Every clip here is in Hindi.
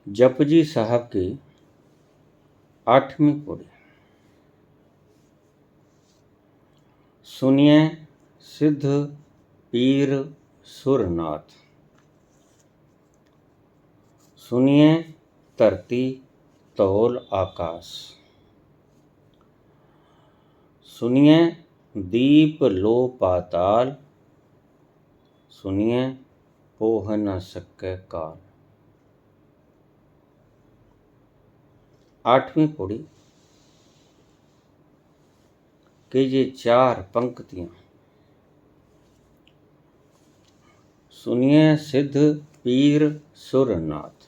जपजी साहब की 8वीं पौड़ी। सुनिए सिद्ध पीर सुरनाथ, सुनिए धरती तौल आकाश, सुनिए दीप लो पाताल, सुनिए पोह न सके काल। 8वीं पौड़ी के ये 4 पंक्तियां। सुनिए सिद्ध पीर सुरनाथ,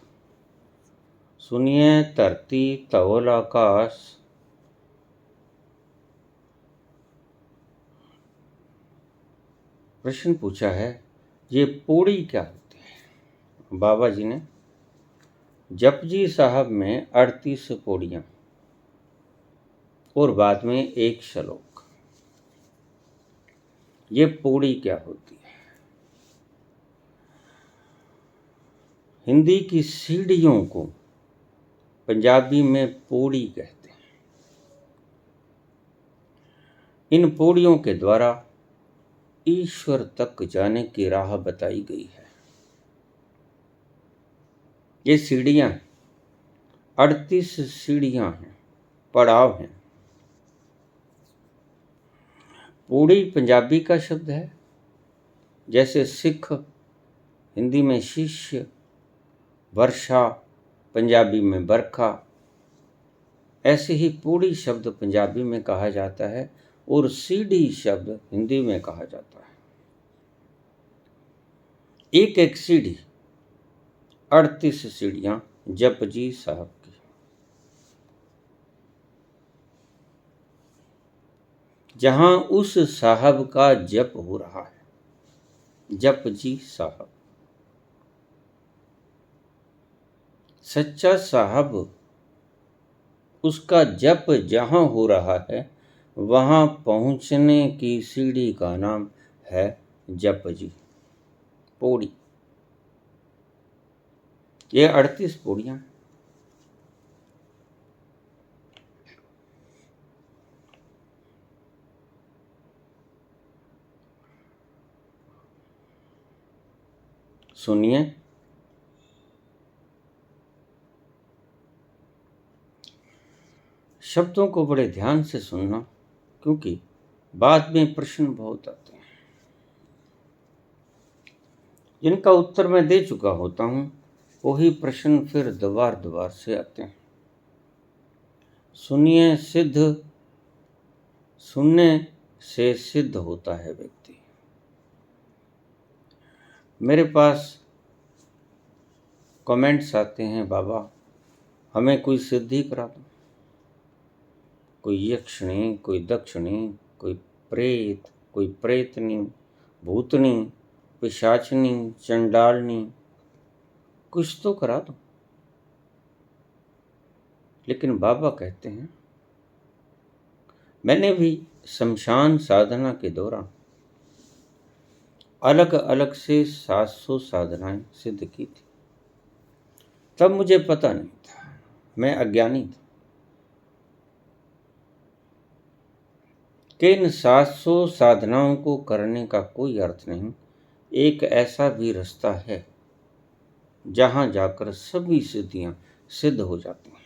सुनिए धरती तौल आकाश, प्रश्न पूछा है ये पौड़ी क्या होती है। बाबा जी ने जपजी साहब में 38 पौड़ियां और बाद में एक श्लोक। ये पौड़ी क्या होती है। हिंदी की सीढ़ियों को पंजाबी में पौड़ी कहते हैं। इन पौड़ियों के द्वारा ईश्वर तक जाने की राह बताई गई है। ये सीढ़ियां 38 सीढ़ियां हैं, पड़ाव हैं। पौड़ी पंजाबी का शब्द है, जैसे सिख हिंदी में शिष्य, वर्षा पंजाबी में बरखा, ऐसे ही पौड़ी शब्द पंजाबी में कहा जाता है और सीढ़ी शब्द हिंदी में कहा जाता है। एक एक सीढ़ी 38 सीढ़ियां जपजी साहब की। जहां उस साहब का जप हो रहा है, जपजी साहब। सच्चा साहब उसका जप जहां हो रहा है, वहां पहुंचने की सीढ़ी का नाम है जपजी पौड़ी। ये 38 पौड़ियां। सुनिए शब्दों को बड़े ध्यान से सुनना, क्योंकि बाद में प्रश्न बहुत आते हैं जिनका उत्तर मैं दे चुका होता हूं। वही प्रश्न फिर दोबार से आते हैं। सुनिए सिद्ध, सुनने से सिद्ध होता है व्यक्ति। मेरे पास कमेंट्स आते हैं, बाबा हमें कोई सिद्धि करा दो। कोई यक्षिणी, कोई दक्षिणी, कोई प्रेत, कोई प्रेतनी, भूतनी, पिशाचनी, चंडालनी, कुछ तो करा दो। लेकिन बाबा कहते हैं, मैंने भी शमशान साधना के दौरान अलग अलग से 700 साधनाएं सिद्ध की थी। तब मुझे पता नहीं था, मैं अज्ञानी था कि इन 700 साधनाओं को करने का कोई अर्थ नहीं। एक ऐसा भी रास्ता है जहां जाकर सभी सिद्धियां सिद्ध हो जाती हैं।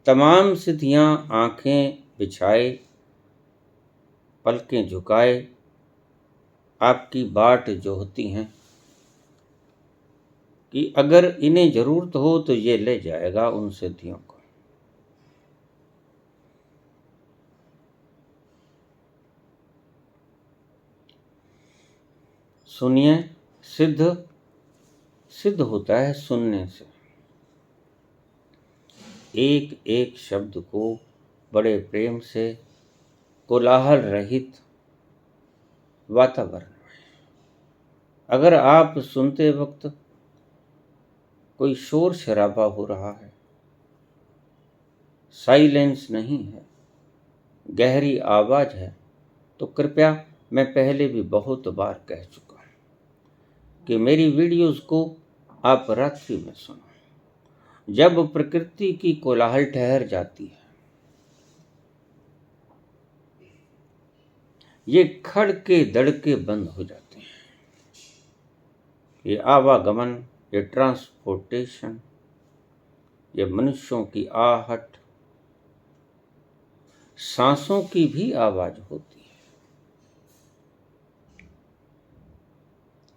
तमाम सिद्धियां आंखें बिछाए, पलकें झुकाए आपकी बाट जोहती हैं कि अगर इन्हें जरूरत हो तो ये ले जाएगा उन सिद्धियों को। सुनिए सिद्ध, सिद्ध होता है सुनने से। एक एक शब्द को बड़े प्रेम से, कोलाहल रहित वातावरण में, अगर आप सुनते वक्त कोई शोर शराबा हो रहा है, साइलेंस नहीं है, गहरी आवाज है, तो कृपया, मैं पहले भी बहुत बार कह चुका हूं कि मेरी वीडियोस को आप रात्रि में सुनो, जब प्रकृति की कोलाहल ठहर जाती है, ये खड़के दड़के बंद हो जाते हैं। ये आवागमन, ये ट्रांसपोर्टेशन, ये मनुष्यों की आहट, सांसों की भी आवाज होती है,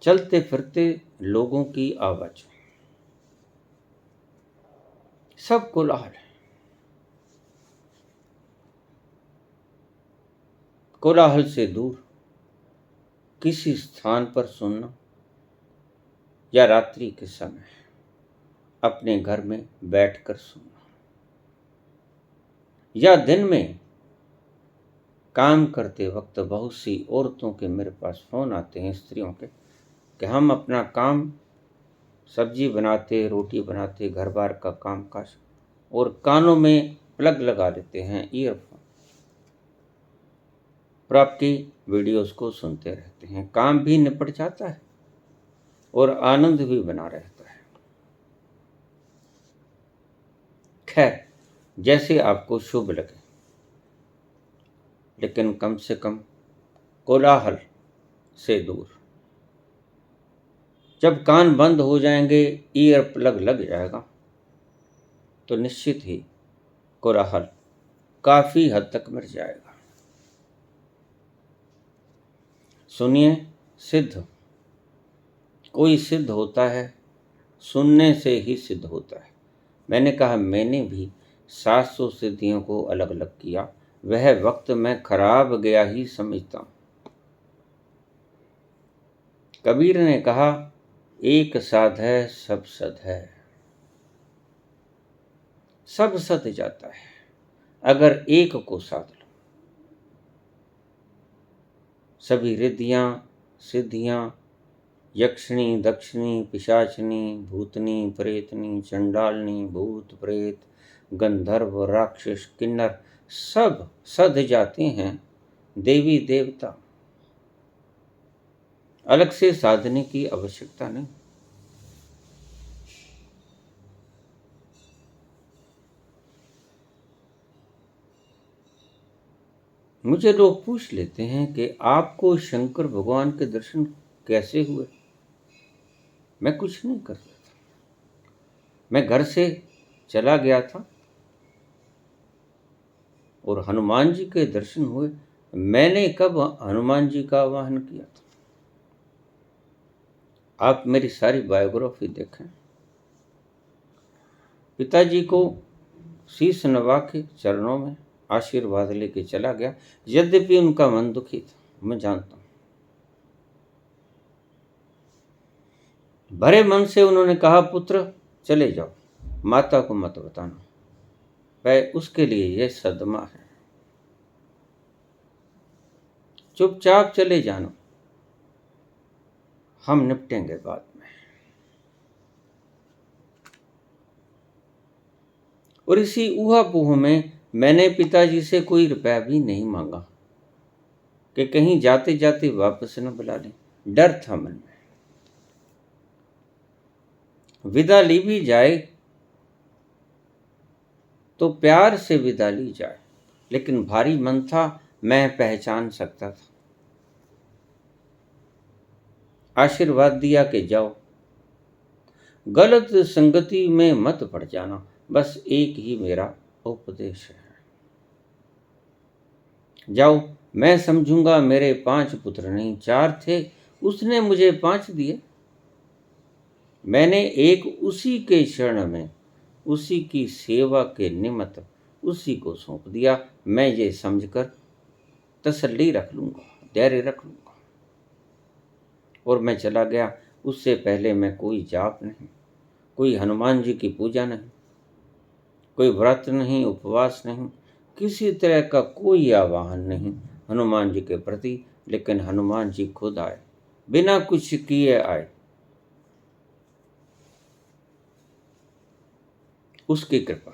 चलते फिरते लोगों की आवाज, सब कोलाहल है। कोलाहल से दूर किसी स्थान पर सुनना, या रात्रि के समय अपने घर में बैठकर सुनना, या दिन में काम करते वक्त बहुत सी औरतों के मेरे पास फोन आते हैं, स्त्रियों के, कि हम अपना काम, सब्जी बनाते, रोटी बनाते, घर बार का काम काज, और कानों में प्लग लगा देते हैं, ईयरफोन, और आपकी वीडियोस को सुनते रहते हैं। काम भी निपट जाता है और आनंद भी बना रहता है। खैर, जैसे आपको शुभ लगे, लेकिन कम से कम कोलाहल से दूर। जब कान बंद हो जाएंगे, ईयर प्लग लग जाएगा, तो निश्चित ही कोलाहल काफी हद तक मिट जाएगा। सुनिए, सिद्ध, कोई सिद्ध होता है सुनने से ही सिद्ध होता है। मैंने कहा, मैंने भी 700 सिद्धियों को अलग अलग किया, वह वक्त मैं खराब गया ही समझता हूं। कबीर ने कहा, एक साध है सब सद है। सब सद जाता है अगर एक को साध लो। सभी रिद्धियां, सिद्धियां, यक्षिणी, दक्षिणी, पिशाचिनी, भूतनी, प्रेतनी, चंडालनी, भूत प्रेत, गंधर्व, राक्षस, किन्नर, सब सध जाते हैं। देवी देवता, अलग से साधने की आवश्यकता नहीं। मुझे लोग पूछ लेते हैं कि आपको शंकर भगवान के दर्शन कैसे हुए। मैं कुछ नहीं कर रहा था, मैं घर से चला गया था और हनुमान जी के दर्शन हुए। मैंने कब हनुमान जी का आवाहन किया था? आप मेरी सारी बायोग्राफी देखें। पिताजी को शीश नवा के चरणों में आशीर्वाद लेके चला गया, यद्यपि उनका मन दुखी था, मैं जानता हूं। भरे मन से उन्होंने कहा, पुत्र चले जाओ, माता को मत बताना, वह उसके लिए यह सदमा है, चुपचाप चले जाना, हम निपटेंगे बाद में। और इसी ऊहापोह में मैंने पिताजी से कोई रुपया भी नहीं मांगा कि कहीं जाते जाते वापस न बुला लें। डर था मन में। विदा ली भी जाए तो प्यार से विदा ली जाए, लेकिन भारी मन था, मैं पहचान सकता था। आशीर्वाद दिया कि जाओ, गलत संगति में मत पड़ जाना, बस एक ही मेरा उपदेश है। जाओ, मैं समझूंगा मेरे 5 पुत्र नहीं 4 थे, उसने मुझे 5 दिए। मैंने एक उसी के शरण में, उसी की सेवा के निमित्त उसी को सौंप दिया। मैं ये समझकर तसल्ली रख लूंगा, धैर्य रख लूंगा, और मैं चला गया। उससे पहले मैं कोई जाप नहीं, कोई हनुमान जी की पूजा नहीं, कोई व्रत नहीं, उपवास नहीं, किसी तरह का कोई आवाहन नहीं हनुमान जी के प्रति। लेकिन हनुमान जी खुद आए, बिना कुछ किए आए। उसकी कृपा,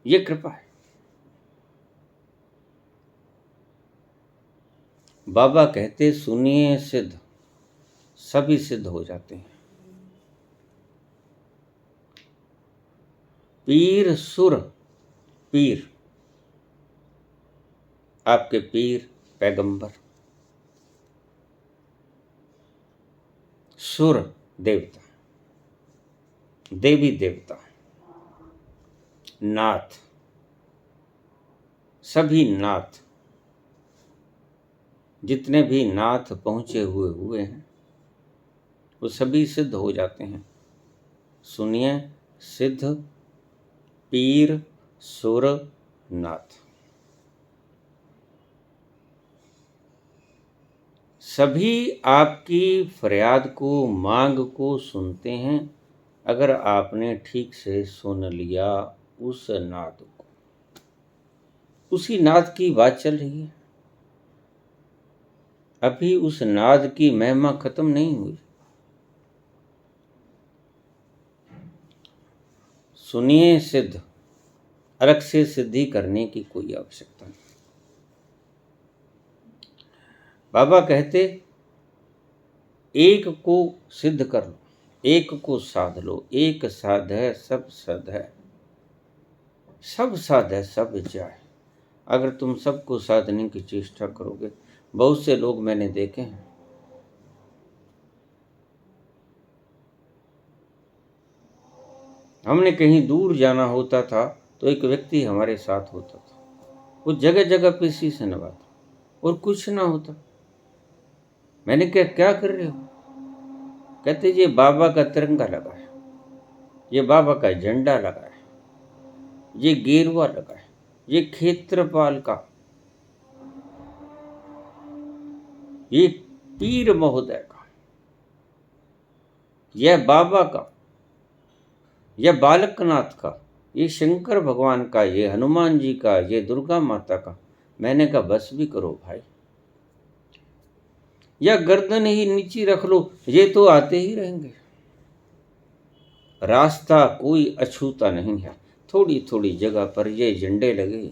ये कृपा है। बाबा कहते, सुनिए सिद्ध, सभी सिद्ध हो जाते हैं। पीर सुर, पीर आपके पीर पैगंबर, सुर देवता, देवी देवता, नाथ, सभी नाथ, जितने भी नाथ पहुंचे हुए हैं वो सभी सिद्ध हो जाते हैं। सुनिए, सिद्ध, पीर, सुर, नाथ, सभी आपकी फरियाद को, मांग को सुनते हैं अगर आपने ठीक से सुन लिया उस नाद को। उसी नाद की बात चल रही है, अभी उस नाद की महिमा खत्म नहीं हुई। सुनिए सिद्ध, अलग से सिद्धि करने की कोई आवश्यकता नहीं। बाबा कहते एक को सिद्ध कर लो, एक को साध लो, एक साध है सब सद है, सब साध है सब जाए। अगर तुम सबको साधने की चेष्टा करोगे, बहुत से लोग मैंने देखे हैं, हमने कहीं दूर जाना होता था तो एक व्यक्ति हमारे साथ होता था, वो जगह जगह पे शीश नवाता और कुछ ना होता। मैंने क्या कर रहे हो? कहते ये बाबा का तिरंगा लगा है, ये बाबा का झंडा लगा है, ये गेरुआ लगा है, ये क्षेत्रपाल का, ये पीर महोदय का, यह बाबा का, यह बालकनाथ का, ये शंकर भगवान का, ये हनुमान जी का, ये दुर्गा माता का। मैंने कहा बस भी करो भाई, या गर्दन ही नीची रख लो, ये तो आते ही रहेंगे। रास्ता कोई अछूता नहीं है, थोड़ी थोड़ी जगह पर ये झंडे लगे,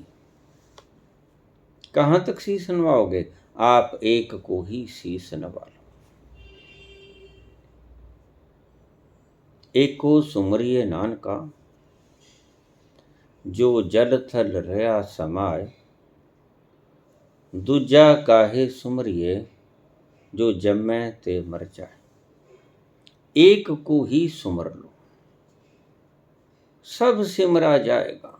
कहां तक शीश नवाओगे? आप एक को ही शीश नवा लो। एक को सुमरिए नानका, जो जल थल रया समाय, दूजा काहे सुमरिए, जो जम्मै ते मर जाए। एक को ही सुमर लो, सब सिमरा जाएगा।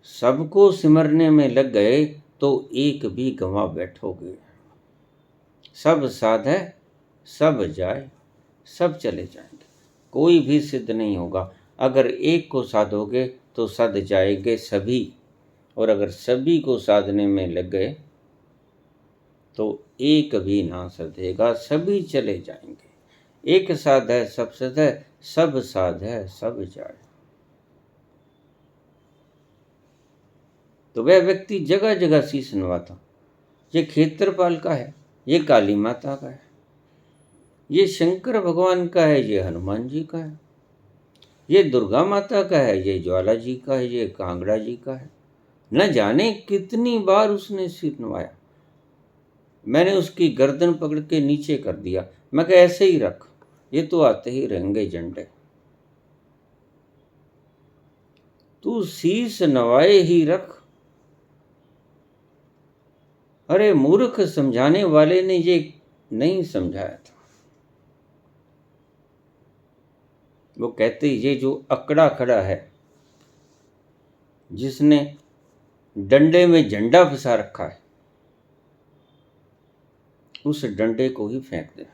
सबको सिमरने में लग गए तो एक भी गंवा बैठोगे। सब साध है सब जाए, सब चले जाएंगे, कोई भी सिद्ध नहीं होगा। अगर एक को साधोगे तो सद जाएंगे सभी, और अगर सभी को साधने में लग गए तो एक भी ना सधेगा, सभी चले जाएंगे। एक साध है सब सद है, सब साध है सब जाए। तो वह व्यक्ति जगह जगह शीश नवाता, ये क्षेत्रपाल का है, ये काली माता का है, ये शंकर भगवान का है, ये हनुमान जी का है, ये दुर्गा माता का है, ये ज्वाला जी का है, ये कांगड़ा जी का है। न जाने कितनी बार उसने सिर नवाया। मैंने उसकी गर्दन पकड़ के नीचे कर दिया, मैं कहा ऐसे ही रख, ये तो आते ही रहेंगे झंडे, तू शीश नवाए ही रख। अरे मूर्ख, समझाने वाले ने ये नहीं समझाया था। वो कहते ये जो अकड़ा खड़ा है, जिसने डंडे में झंडा फंसा रखा है, उस डंडे को ही फेंक दे।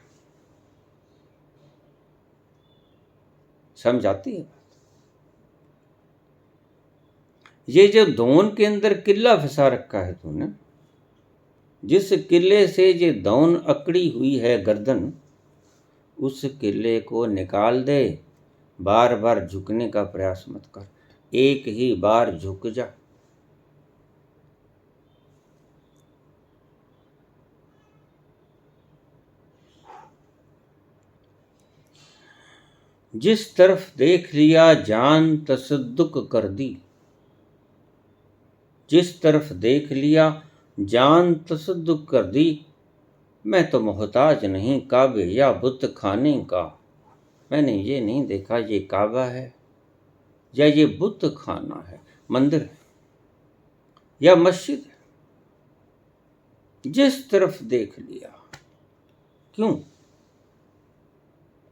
समझ आती है बात? ये जो धौन के अंदर किला फंसा रखा है तूने, जिस किले से ये धौन अकड़ी हुई है गर्दन, उस किले को निकाल दे। बार बार झुकने का प्रयास मत कर, एक ही बार झुक जा। जिस तरफ देख लिया जान तसद्दुक कर दी, जिस तरफ देख लिया जान तसद्दुक कर दी। मैं तो मोहताज नहीं काबे या बुत खाने का। मैंने ये नहीं देखा ये काबा है, या ये बुत खाना है, मंदिर है या मस्जिद है, जिस तरफ देख लिया। क्यों?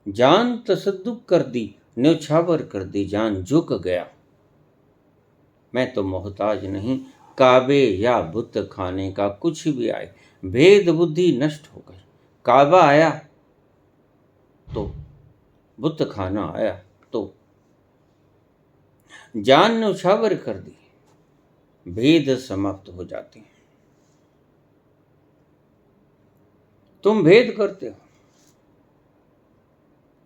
जान तसद्दुक कर दी, न्यौछावर कर दी, जान झुक गया। मैं तो मोहताज नहीं काबे या बुत खाने का, कुछ भी आए भेद बुद्धि नष्ट हो गई। काबा आया तो बुत खाना आया तो जान न्यौछावर कर दी, भेद समाप्त हो जाते हैं। तुम भेद करते हो,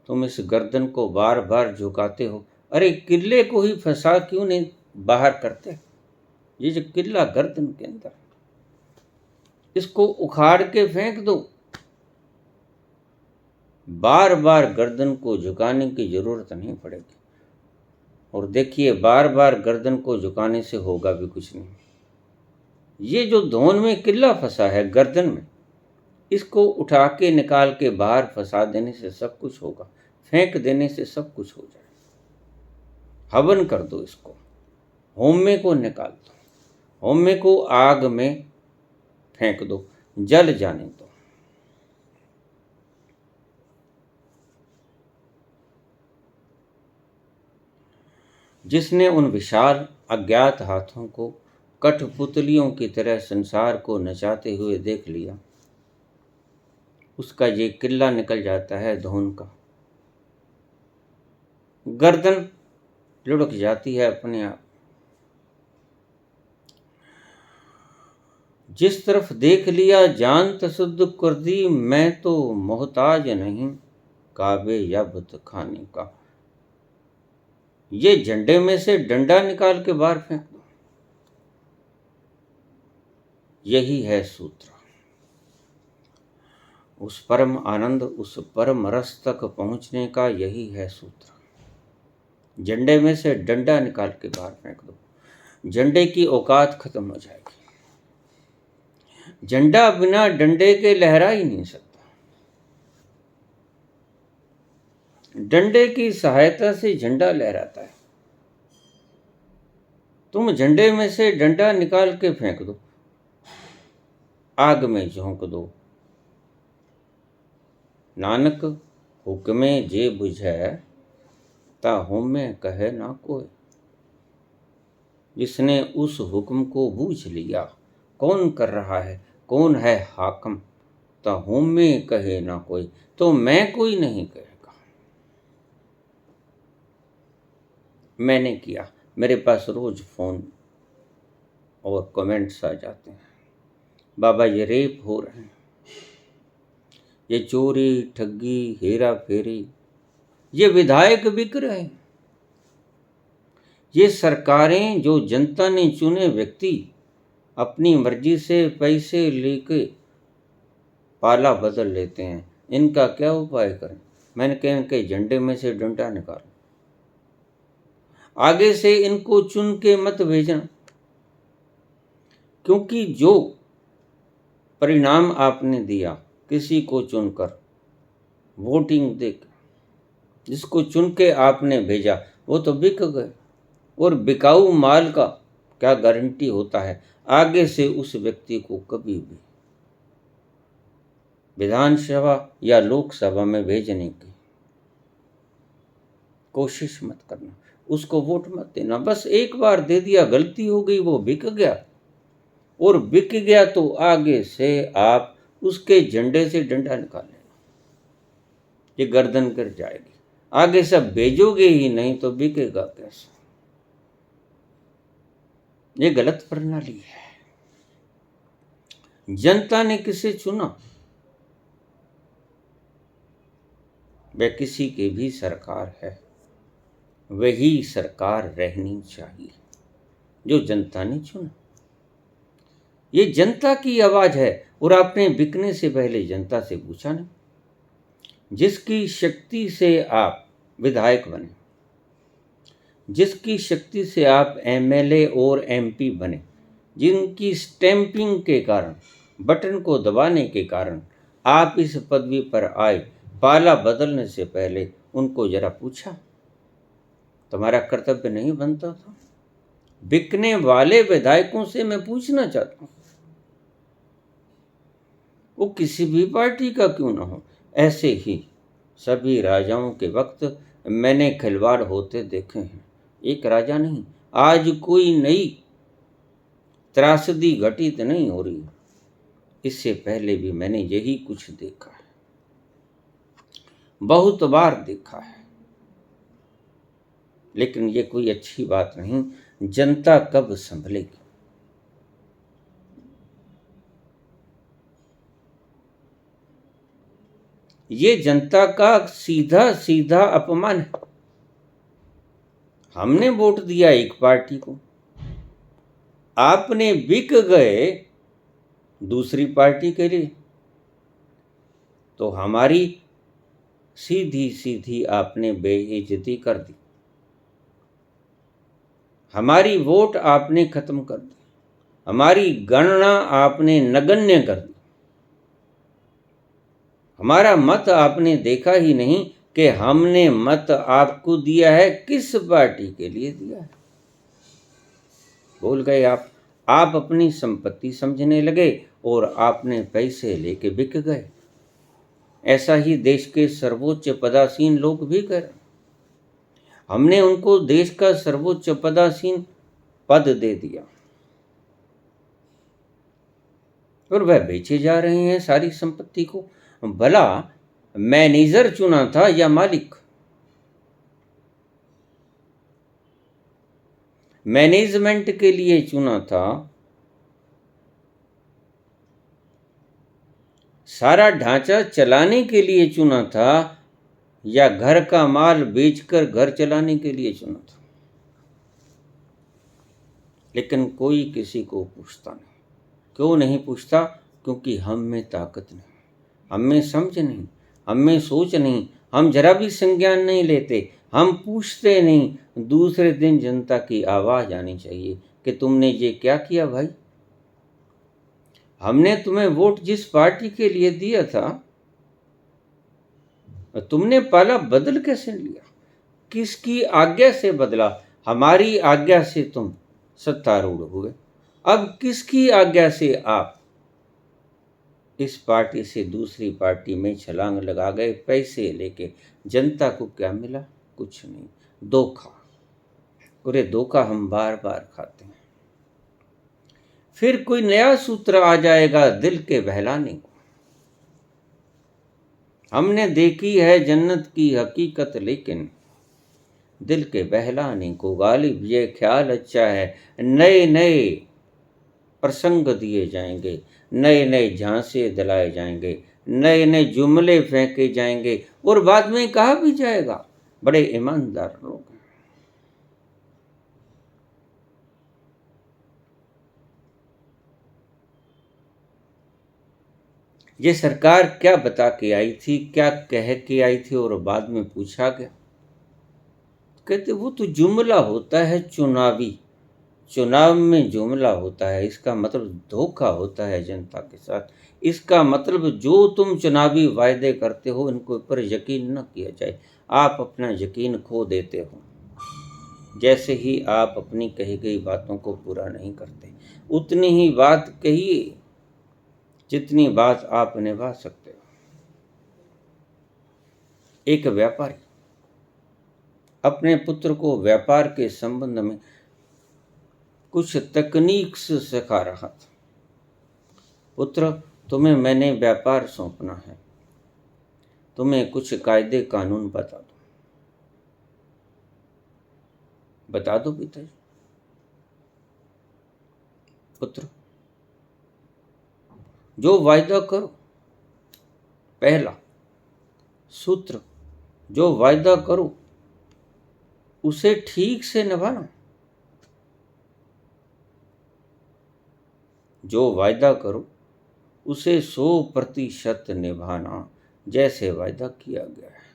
तुम इस गर्दन को बार बार झुकाते हो। अरे किले को ही फंसा क्यों नहीं बाहर करते? ये जो किला गर्दन के अंदर, इसको उखाड़ के फेंक दो। बार बार गर्दन को झुकाने की जरूरत नहीं पड़ेगी। और देखिए, बार बार गर्दन को झुकाने से होगा भी कुछ नहीं। ये जो धौन में किला फंसा है गर्दन में, इसको उठा के निकाल के बाहर फंसा देने से सब कुछ होगा, फेंक देने से सब कुछ हो जाए। हवन कर दो इसको, होमे को निकाल दो, होमे को आग में फेंक दो, जल जाने दो। जिसने उन विशाल अज्ञात हाथों को कठपुतलियों की तरह संसार को नचाते हुए देख लिया, उसका ये किला निकल जाता है धौन का। गर्दन लुढ़क जाती है अपने आप। जिस तरफ देख लिया जान तसद्दुक कर दी, मैं तो मोहताज नहीं काबे या बुत खाने का। ये झंडे में से डंडा निकाल के बाहर फेंक दो। यही है सूत्र। उस परम आनंद, उस परम रस तक पहुंचने का यही है सूत्र। झंडे में से डंडा निकाल के बाहर फेंक दो, झंडे की औकात खत्म हो जाएगी। झंडा बिना डंडे के लहरा ही नहीं सकता। डंडे की सहायता से झंडा लहराता है। तुम झंडे में से डंडा निकाल के फेंक दो, आग में झोंक दो। नानक हुक्मे जे बुझै, ता होमे कहे ना कोई। जिसने उस हुक्म को बूझ लिया, कौन कर रहा है, कौन है हाकम, ता होमे कहे ना कोई, तो मैं कोई नहीं कहेगा। मैंने किया। मेरे पास रोज फोन और कमेंट्स आ जाते हैं, बाबा ये रेप हो रहे हैं, ये चोरी ठगी हेरा फेरी, ये विधायक बिक रहे हैं, ये सरकारें जो जनता ने चुने व्यक्ति अपनी मर्जी से पैसे लेके पाला बदल लेते हैं, इनका क्या उपाय करें? मैंने कहा इनके झंडे में से डंडा निकालो, आगे से इनको चुन के मत भेजना। क्योंकि जो परिणाम आपने दिया किसी को चुनकर, वोटिंग देकर, जिसको चुन के आपने भेजा वो तो बिक गए। और बिकाऊ माल का क्या गारंटी होता है आगे से उस व्यक्ति को कभी भी विधानसभा या लोकसभा में भेजने की कोशिश मत करना, उसको वोट मत देना। बस एक बार दे दिया, गलती हो गई, वो बिक गया। और बिक गया तो आगे से आप उसके झंडे से डंडा निकाल लेना, ये गर्दन कर जाएगी। आगे सब भेजोगे ही नहीं तो बिकेगा कैसे? ये गलत प्रणाली है। जनता ने किसे चुना, वह किसी की भी सरकार है, वही सरकार रहनी चाहिए जो जनता ने चुना। ये जनता की आवाज है। और आपने बिकने से पहले जनता से पूछा नहीं। जिसकी शक्ति से आप विधायक बने, जिसकी शक्ति से आप एमएलए और एमपी बने, जिनकी स्टैंपिंग के कारण, बटन को दबाने के कारण आप इस पदवी पर आए, पाला बदलने से पहले उनको जरा पूछा? तुम्हारा कर्तव्य नहीं बनता था? बिकने वाले विधायकों से मैं पूछना चाहता हूं, वो किसी भी पार्टी का क्यों ना हो, ऐसे ही सभी राजाओं के वक्त मैंने खिलवाड़ होते देखे हैं। एक राजा नहीं, आज कोई नई त्रासदी घटित नहीं हो रही, इससे पहले भी मैंने यही कुछ देखा है, बहुत बार देखा है। लेकिन ये कोई अच्छी बात नहीं। जनता कब संभलेगी? ये जनता का सीधा सीधा अपमान है। हमने वोट दिया एक पार्टी को, आपने बिक गए दूसरी पार्टी के लिए, तो हमारी सीधी सीधी आपने बेइज्जती कर दी, हमारी वोट आपने खत्म कर दी, हमारी गणना आपने नगण्य कर दी, हमारा मत आपने देखा ही नहीं कि हमने मत आपको दिया है, किस पार्टी के लिए दिया है। भूल गए आप अपनी संपत्ति समझने लगे और आपने पैसे लेके बिक गए। ऐसा ही देश के सर्वोच्च पदासीन लोग भी कर, हमने उनको देश का सर्वोच्च पदासीन पद दे दिया और वह बेचे जा रहे हैं सारी संपत्ति को। भला मैनेजर चुना था या मालिक? मैनेजमेंट के लिए चुना था, सारा ढांचा चलाने के लिए चुना था, या घर का माल बेचकर घर चलाने के लिए चुना था? लेकिन कोई किसी को पूछता नहीं। क्यों नहीं पूछता? क्योंकि हम में ताकत नहीं, हम में समझ नहीं, हम में सोच नहीं, हम जरा भी संज्ञान नहीं लेते, हम पूछते नहीं। दूसरे दिन जनता की आवाज आनी चाहिए कि तुमने ये क्या किया भाई? हमने तुम्हें वोट जिस पार्टी के लिए दिया था, तुमने पाला बदल कैसे लिया? किसकी आज्ञा से बदला? हमारी आज्ञा से तुम सत्तारूढ़ हुए, अब किसकी आज्ञा से आप इस पार्टी से दूसरी पार्टी में छलांग लगा गए पैसे लेके? जनता को क्या मिला? कुछ नहीं, धोखा। पूरे धोखा हम बार बार खाते हैं। फिर कोई नया सूत्र आ जाएगा दिल के बहलाने को। हमने देखी है जन्नत की हकीकत, लेकिन दिल के बहलाने को गालिब ये ख्याल अच्छा है। नए नए प्रसंग दिए जाएंगे, नए नए झांसे दिलाए जाएंगे, नए नए जुमले फेंके जाएंगे और बाद में कहा भी जाएगा बड़े ईमानदार लोग हैं। ये सरकार क्या बता के आई थी, क्या कह के आई थी और बाद में पूछा गया? कहते वो तो जुमला होता है चुनावी, चुनाव में जुमला होता है, इसका मतलब धोखा होता है जनता के साथ। इसका मतलब जो तुम चुनावी वायदे करते हो इनको ऊपर यकीन न किया जाए। आप अपना यकीन खो देते हो जैसे ही आप अपनी कही गई बातों को पूरा नहीं करते। उतनी ही बात कहिए जितनी बात आप निभा सकते हो। एक व्यापारी अपने पुत्र को व्यापार के संबंध में कुछ तकनीक से सिखा रहा था। पुत्र, तुम्हें मैंने व्यापार सौंपना है, तुम्हें कुछ कायदे कानून बता दो पिताजी। पुत्र, जो वायदा करो, पहला सूत्र, जो वायदा करो उसे ठीक से निभाना। जो वायदा करो उसे 100% निभाना, जैसे वायदा किया गया है।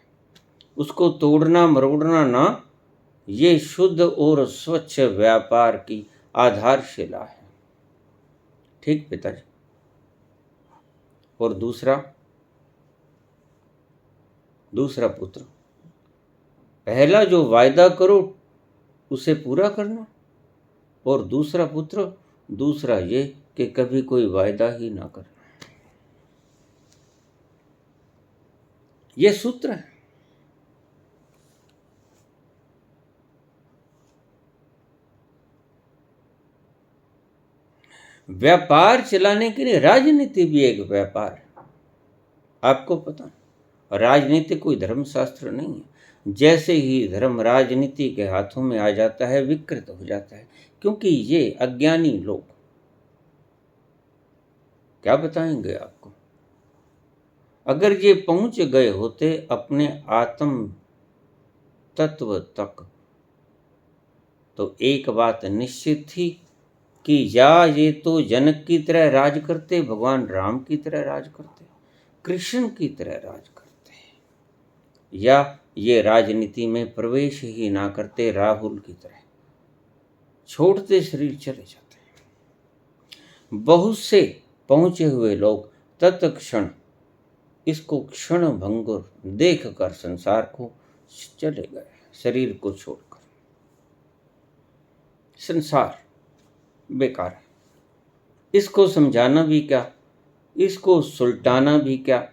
उसको तोड़ना मरोड़ना ना, ये शुद्ध और स्वच्छ व्यापार की आधारशिला है। ठीक पिताजी। और दूसरा पुत्र, पहला जो वायदा करो उसे पूरा करना, और दूसरा पुत्र, दूसरा ये कि कभी कोई वायदा ही ना करना। ये सूत्र है। व्यापार चलाने के लिए राजनीति भी एक व्यापार है, आपको पता। राजनीति कोई धर्मशास्त्र नहीं है। जैसे ही धर्म राजनीति के हाथों में आ जाता है, विकृत हो जाता है, क्योंकि ये अज्ञानी लोग क्या बताएंगे आपको। अगर ये पहुंच गए होते अपने आत्म तत्व तक, तो एक बात निश्चित थी कि या ये तो जनक की तरह राज करते, भगवान राम की तरह राज करते, कृष्ण की तरह राज करते, या ये राजनीति में प्रवेश ही ना करते, राहुल की तरह छोड़ते शरीर चले जाते। बहुत से पहुंचे हुए लोग तत्क्षण इसको क्षण भंगुर देख कर संसार को चले गए, शरीर को छोड़कर। संसार बेकार है, इसको समझाना भी क्या, इसको सुलटाना भी क्या,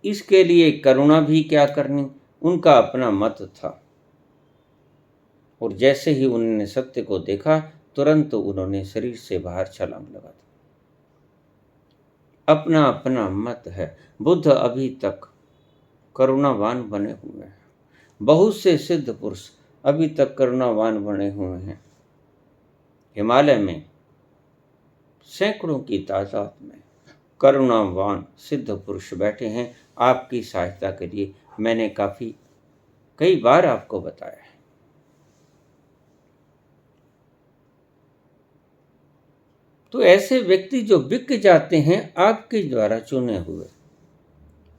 इसके लिए करुणा भी क्या करनी। उनका अपना मत था, और जैसे ही उन्होंने सत्य को देखा, तुरंत उन्होंने शरीर से बाहर छलांग लगा दी। अपना अपना मत है। बुद्ध अभी तक करुणावान बने हुए हैं, बहुत से सिद्ध पुरुष अभी तक करुणावान बने हुए हैं। हिमालय में सैकड़ों की तादाद में करुणावान सिद्ध पुरुष बैठे हैं आपकी सहायता के लिए। मैंने कई बार आपको बताया है। तो ऐसे व्यक्ति जो बिक जाते हैं आपके द्वारा चुने हुए,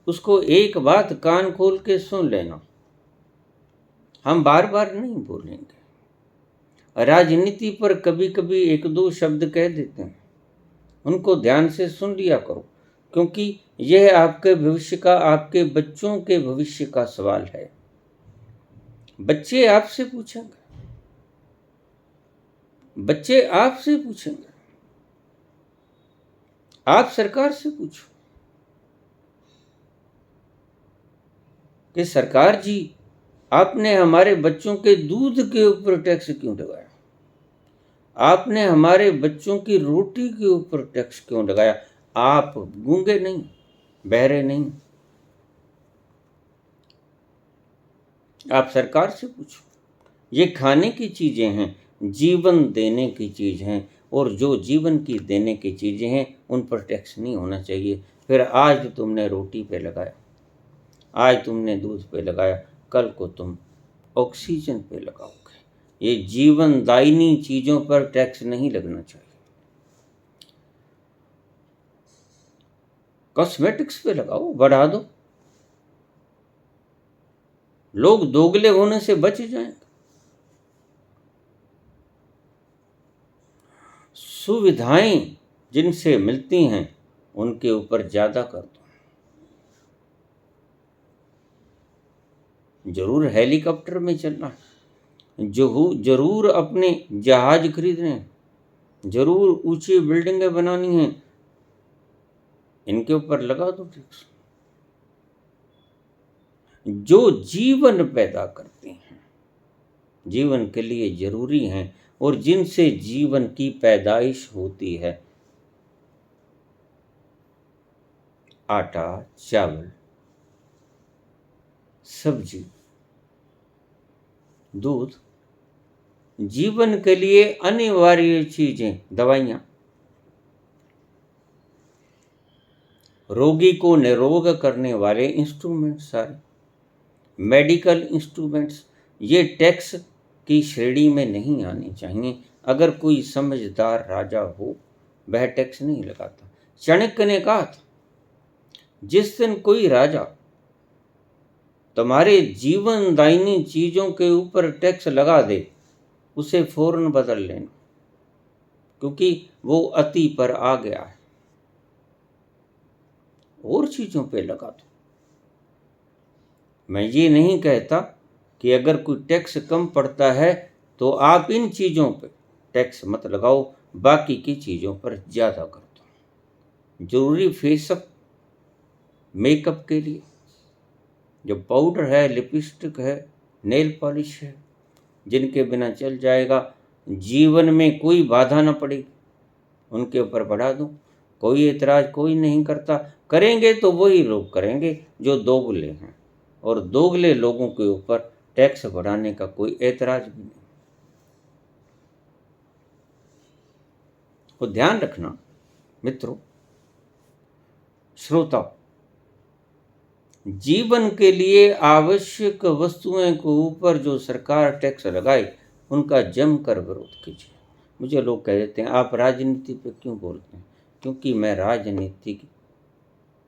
उसको एक बात कान खोल के सुन लेना, हम बार बार नहीं बोलेंगे। राजनीति पर कभी कभी एक दो शब्द कह देते हैं, उनको ध्यान से सुन लिया करो, क्योंकि यह आपके भविष्य का, आपके बच्चों के भविष्य का सवाल है। बच्चे आपसे पूछेंगे, बच्चे आपसे पूछेंगे, आप सरकार से पूछो कि सरकार जी, आपने हमारे बच्चों के दूध के ऊपर टैक्स क्यों लगाया, आपने हमारे बच्चों की रोटी के ऊपर टैक्स क्यों लगाया। आप गूंगे नहीं, बहरे नहीं, आप सरकार से पूछो। ये खाने की चीजें हैं, जीवन देने की चीज हैं, और जो जीवन की देने की चीजें हैं उन पर टैक्स नहीं होना चाहिए। फिर आज तुमने रोटी पे लगाया, आज तुमने दूध पे लगाया, कल को तुम ऑक्सीजन पे लगाओगे। ये जीवनदायिनी चीजों पर टैक्स नहीं लगना चाहिए। कॉस्मेटिक्स पे लगाओ, बढ़ा दो, लोग दोगले होने से बच जाएंगे। सुविधाएं जिनसे मिलती हैं उनके ऊपर ज्यादा कर दो। जरूर हेलीकॉप्टर में चलना है, जरूर अपने जहाज खरीदने हैं, जरूर ऊंची बिल्डिंगें बनानी हैं, इनके ऊपर लगा दो टैक्स। जो जीवन पैदा करते हैं, जीवन के लिए जरूरी हैं, और जिनसे जीवन की पैदाइश होती है, आटा, चावल, सब्जी, दूध, जीवन के लिए अनिवार्य चीजें, दवाइयां, रोगी को निरोग करने वाले इंस्ट्रूमेंट, सारे मेडिकल इंस्ट्रूमेंट्स, ये टैक्स की श्रेणी में नहीं आने चाहिए। अगर कोई समझदार राजा हो वह टैक्स नहीं लगाता। चाणक्य ने कहा था, जिस दिन कोई राजा तुम्हारे जीवनदायिनी चीजों के ऊपर टैक्स लगा दे, उसे फौरन बदल लेना, क्योंकि वो अति पर आ गया है। और चीजों पे लगा दो। मैं ये नहीं कहता कि अगर कोई टैक्स कम पड़ता है तो आप इन चीज़ों पे टैक्स मत लगाओ, बाकी की चीज़ों पर ज़्यादा कर दो। ज़रूरी फेसअप मेकअप के लिए जो पाउडर है, लिपस्टिक है, नेल पॉलिश है, जिनके बिना चल जाएगा, जीवन में कोई बाधा न पड़ेगी, उनके ऊपर बढ़ा दो। कोई एतराज़ कोई नहीं करता। करेंगे तो वही लोग करेंगे जो दोगले हैं, और दोगले लोगों के ऊपर टैक्स बढ़ाने का कोई एतराज़ भी नहीं। तो ध्यान रखना मित्रों, श्रोताओ, जीवन के लिए आवश्यक वस्तुओं के ऊपर जो सरकार टैक्स लगाए उनका जमकर विरोध कीजिए। मुझे लोग कह देते हैं आप राजनीति पे क्यों बोलते हैं? क्योंकि मैं राजनीति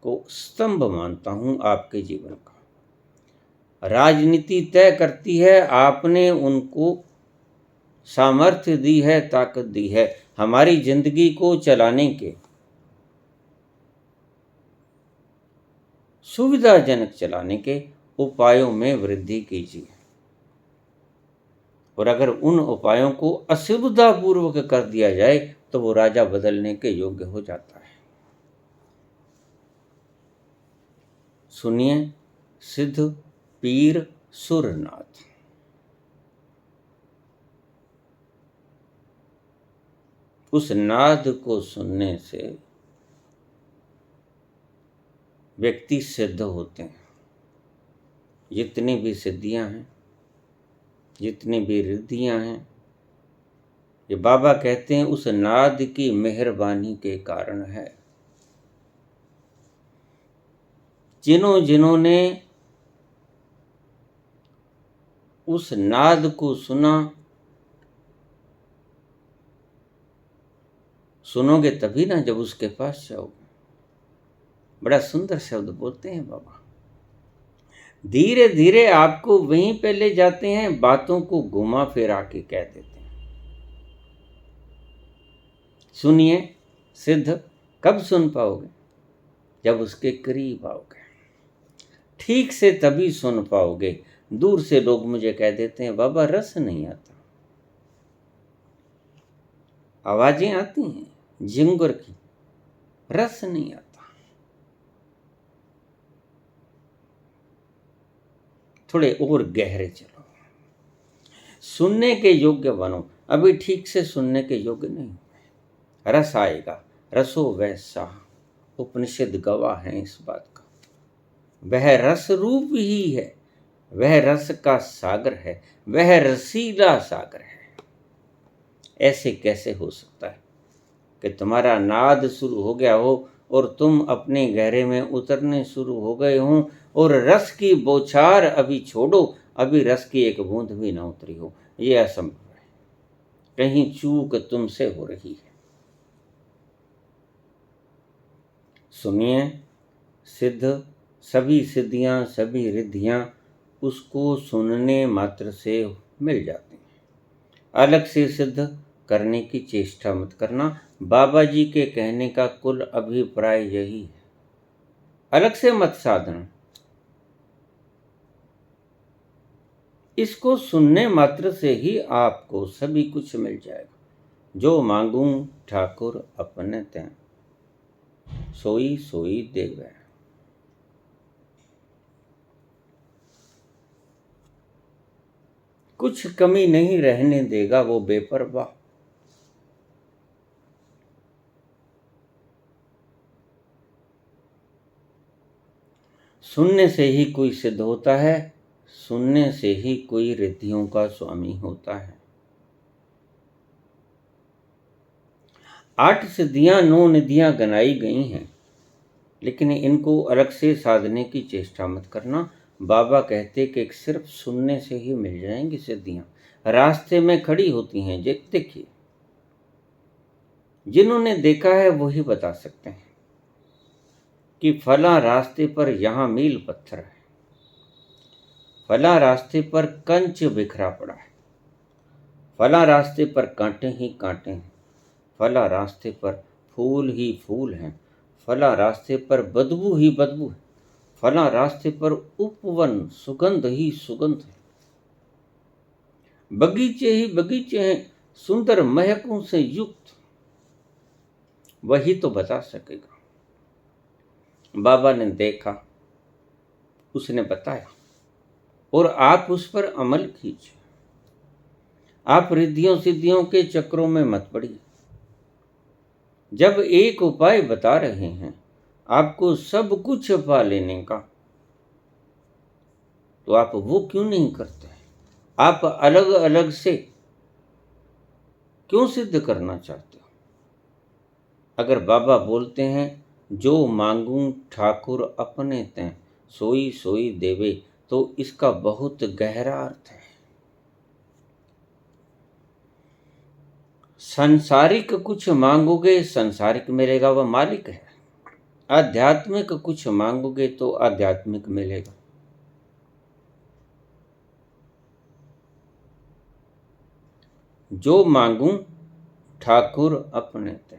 को स्तंभ मानता हूं आपके जीवन का। राजनीति तय करती है, आपने उनको सामर्थ्य दी है, ताकत दी है हमारी जिंदगी को चलाने के, सुविधाजनक चलाने के उपायों में वृद्धि कीजिए। और अगर उन उपायों को असुविधापूर्वक कर दिया जाए तो वो राजा बदलने के योग्य हो जाता है। सुनिए सिद्ध पीर सुरनाथ। उस नाद को सुनने से व्यक्ति सिद्ध होते हैं। जितनी भी सिद्धियां हैं, जितनी भी रिद्धियां हैं, ये बाबा कहते हैं उस नाद की मेहरबानी के कारण है। जिन्होंने उस नाद को सुना, सुनोगे तभी ना जब उसके पास जाओगे। बड़ा सुंदर शब्द बोलते हैं बाबा। धीरे धीरे आपको वहीं पे ले जाते हैं, बातों को घुमा फिरा के कह देते हैं। सुनिए सिद्ध, कब सुन पाओगे? जब उसके करीब आओगे। ठीक से तभी सुन पाओगे। दूर से लोग मुझे कह देते हैं बाबा रस नहीं आता। आवाजें आती हैं झिंगुर की, रस नहीं आता। थोड़े और गहरे चलो, सुनने के योग्य बनो। अभी ठीक से सुनने के योग्य नहीं। रस आएगा। रसो वैसा, उपनिषद गवाह हैं इस बात का। वह रस रूप ही है, वह रस का सागर है, वह रसीला सागर है। ऐसे कैसे हो सकता है कि तुम्हारा नाद शुरू हो गया हो और तुम अपने गहरे में उतरने शुरू हो गए हों और रस की बौछार अभी छोड़ो, अभी रस की एक बूंद भी ना उतरी हो? ये असंभव है। कहीं चूक तुमसे हो रही है। सुनिए सिद्ध, सभी सिद्धियां, सभी रिद्धियां उसको सुनने मात्र से मिल जाती हैं। अलग से सिद्ध करने की चेष्टा मत करना। बाबा जी के कहने का कुल अभिप्राय यही है। अलग से मत साधना। इसको सुनने मात्र से ही आपको सभी कुछ मिल जाएगा। जो मांगूं ठाकुर अपने तैं, सोई सोई देवै। कुछ कमी नहीं रहने देगा वो बेपरवाह। सुनने से ही कोई सिद्ध होता है, सुनने से ही कोई रिद्धियों का स्वामी होता है। 8 सिद्धियां 9 निधियां गनाई गई हैं, लेकिन इनको अलग से साधने की चेष्टा मत करना। बाबा कहते कि सिर्फ सुनने से ही मिल जाएंगी सिद्धियां। रास्ते में खड़ी होती हैं। देखिए, जिन्होंने देखा है वही बता सकते हैं कि फला रास्ते पर यहाँ मील पत्थर है, फला रास्ते पर कंच बिखरा पड़ा है, फला रास्ते पर कांटे ही कांटे हैं, फला रास्ते पर फूल ही फूल हैं, फला रास्ते पर बदबू ही बदबू है, फला रास्ते पर उपवन सुगंध ही सुगंध है। बगीचे ही बगीचे हैं सुंदर महकों से युक्त, वही तो बता सकेगा। बाबा ने देखा, उसने बताया, और आप उस पर अमल कीजिए। आप रिद्धियों सिद्धियों के चक्रों में मत पड़िए। जब एक उपाय बता रहे हैं आपको सब कुछ पा लेने का, तो आप वो क्यों नहीं करते? आप अलग अलग से क्यों सिद्ध करना चाहते हो? अगर बाबा बोलते हैं जो मांगूं ठाकुर अपने तें, सोई सोई देवे, तो इसका बहुत गहरा अर्थ है। सांसारिक कुछ मांगोगे सांसारिक मिलेगा, वह मालिक है। आध्यात्मिक कुछ मांगोगे तो आध्यात्मिक मिलेगा। जो मांगूं ठाकुर अपने ते,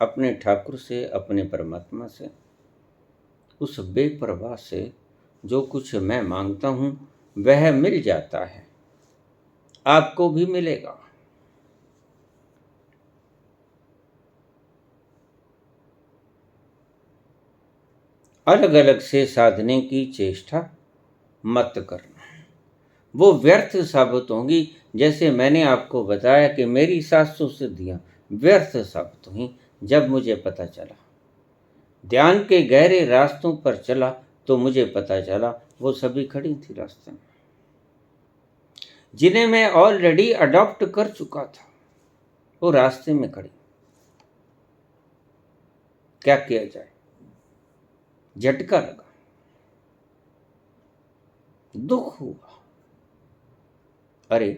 अपने ठाकुर से, अपने परमात्मा से, उस बेपरवाह से जो कुछ मैं मांगता हूं वह मिल जाता है, आपको भी मिलेगा। अलग अलग से साधने की चेष्टा मत करना, वो व्यर्थ साबित होंगी। जैसे मैंने आपको बताया कि मेरी 700 सिद्धियां व्यर्थ साबित हुई जब मुझे पता चला। ध्यान के गहरे रास्तों पर चला तो मुझे पता चला वो सभी खड़ी थी रास्ते में, जिन्हें मैं ऑलरेडी अडॉप्ट कर चुका था, वो रास्ते में खड़ी। क्या किया जाए? झटका लगा, दुख हुआ। अरे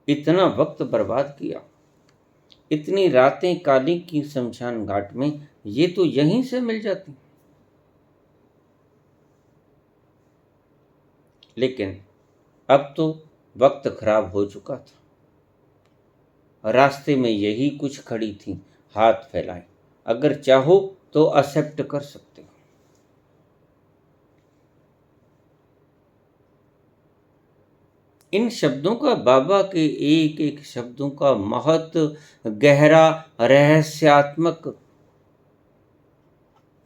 इतना वक्त बर्बाद किया, इतनी रातें काली की शमशान घाट में, ये तो यहीं से मिल जाती। लेकिन अब तो वक्त खराब हो चुका था। रास्ते में यही कुछ खड़ी थी, हाथ फैलाए। अगर चाहो तो एक्सेप्ट कर सकते हो। इन शब्दों का, बाबा के एक एक शब्दों का महत्व, गहरा रहस्यात्मक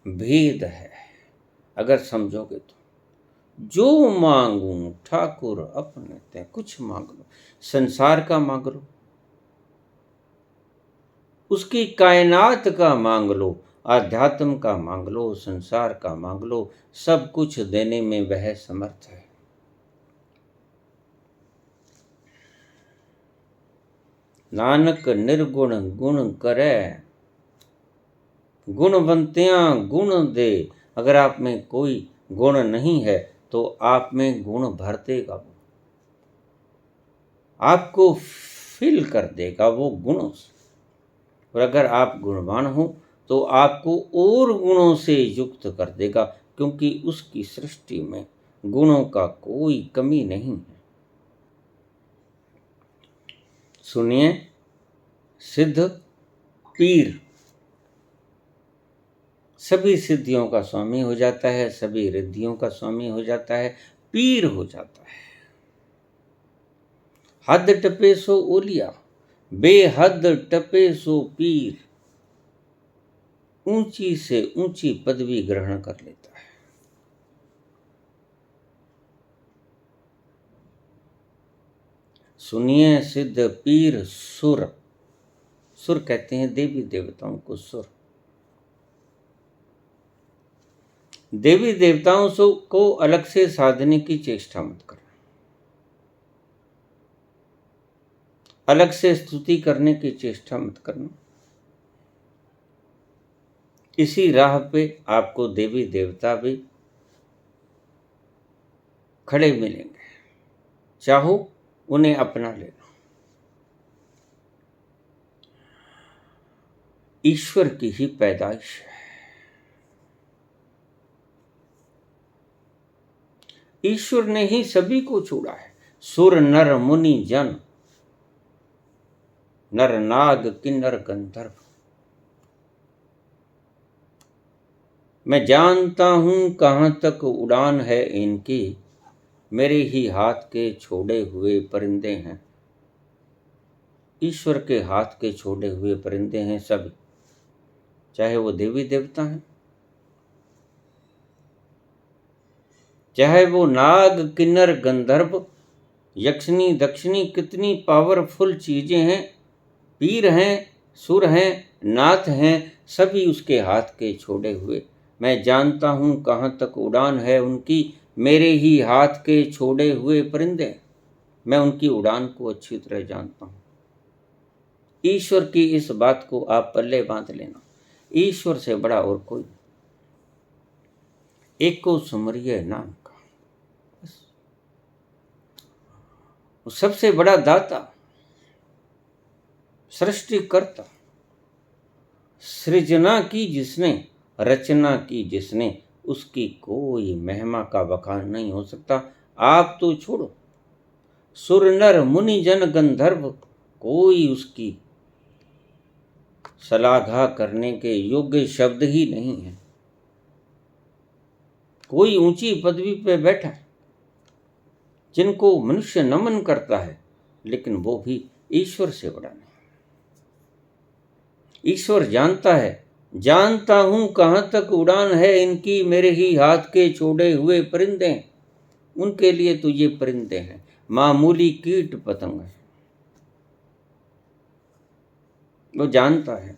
भेद है। अगर समझोगे तो, जो मांगूं ठाकुर अपने ते, कुछ मांग लो, संसार का मांग लो, उसकी कायनात का मांग लो, आध्यात्म का मांग लो, संसार का मांग लो, सब कुछ देने में वह समर्थ है। नानक निर्गुण गुण करे, गुणवंतियां गुण दे। अगर आप में कोई गुण नहीं है तो आप में गुण भर देगा, वो आपको फिल कर देगा वो गुणों से। और अगर आप गुणवान हो तो आपको और गुणों से युक्त कर देगा, क्योंकि उसकी सृष्टि में गुणों का कोई कमी नहीं है। सुनिए, सिद्ध पीर सभी सिद्धियों का स्वामी हो जाता है, सभी रिद्धियों का स्वामी हो जाता है, पीर हो जाता है। हद टपे सो ओलिया, बेहद टपे सो पीर, ऊंची से ऊंची पदवी ग्रहण कर लेता है। सुनिए, सिद्ध पीर सुर, सुर कहते हैं देवी देवताओं को, सुर। देवी देवताओं को अलग से साधने की चेष्टा मत करना, अलग से स्तुति करने की चेष्टा मत करना। इसी राह पे आपको देवी देवता भी खड़े मिलेंगे, चाहो उन्हें अपना लेना। ईश्वर की ही पैदाइश है। ईश्वर ने ही सभी को छोड़ा है। सुर नर मुनि जन, नर नाग किन्नर गंधर्व। मैं जानता हूं कहां तक उड़ान है इनकी, मेरे ही हाथ के छोड़े हुए परिंदे हैं। ईश्वर के हाथ के छोड़े हुए परिंदे हैं सभी, चाहे वो देवी देवता हैं, चाहे वो नाग किन्नर गंधर्व यक्षिणी दक्षिणी, कितनी पावरफुल चीजें हैं, पीर हैं, सुर हैं, नाथ हैं, सभी उसके हाथ के छोड़े हुए। मैं जानता हूँ कहाँ तक उड़ान है उनकी, मेरे ही हाथ के छोड़े हुए परिंदे। मैं उनकी उड़ान को अच्छी तरह जानता हूँ। ईश्वर की इस बात को आप पल्ले बांध लेना, ईश्वर से बड़ा और कोई नहीं। एक को सुमरिय नाम का, वो सबसे बड़ा दाता, सृष्टिकर्ता, सृजना की जिसने, रचना की जिसने, उसकी कोई महिमा का बखान नहीं हो सकता। आप तो छोड़ो, सुर नर मुनि जन गंधर्व कोई उसकी सलाघा करने के योग्य शब्द ही नहीं है। कोई ऊंची पदवी पे बैठा है जिनको मनुष्य नमन करता है, लेकिन वो भी ईश्वर से बड़ा नहीं। ईश्वर जानता है, जानता हूं कहां तक उड़ान है इनकी, मेरे ही हाथ के छोड़े हुए परिंदे। उनके लिए तो ये परिंदे हैं, मामूली कीट पतंग है। वो जानता है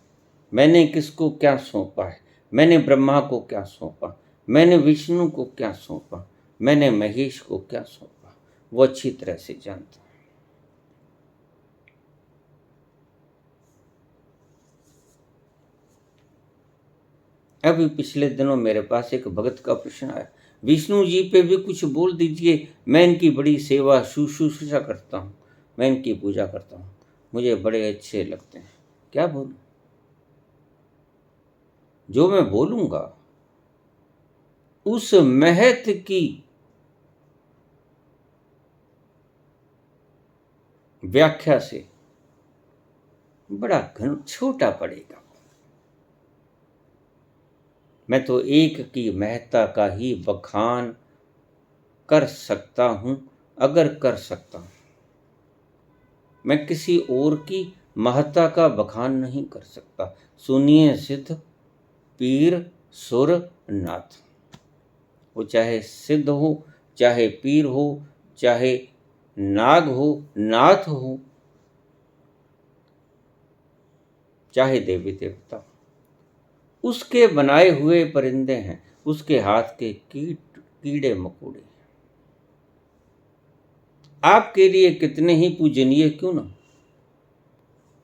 मैंने किसको क्या सौंपा है, मैंने ब्रह्मा को क्या सौंपा, मैंने विष्णु को क्या सौंपा, मैंने महेश को क्या सौंपा। वो अच्छी तरह से जानता है। अभी पिछले दिनों मेरे पास एक भगत का प्रश्न आया, विष्णु जी पे भी कुछ बोल दीजिए, मैं इनकी बड़ी सेवा शुश्रूषा करता हूँ, मैं इनकी पूजा करता हूँ, मुझे बड़े अच्छे लगते हैं। क्या बोलूं? जो मैं बोलूंगा उस महत की व्याख्या से बड़ा घन छोटा पड़ेगा। मैं तो एक की महत्ता का ही बखान कर सकता हूं, अगर कर सकता हूं। मैं किसी और की महत्ता का बखान नहीं कर सकता। सुनिए सिद्ध पीर सुर नाथ, वो चाहे सिद्ध हो, चाहे पीर हो, चाहे नाग हो, नाथ हो, चाहे देवी देवता, उसके बनाए हुए परिंदे हैं, उसके हाथ के कीड़े मकोड़े। आपके लिए कितने ही पूजनीय क्यों ना,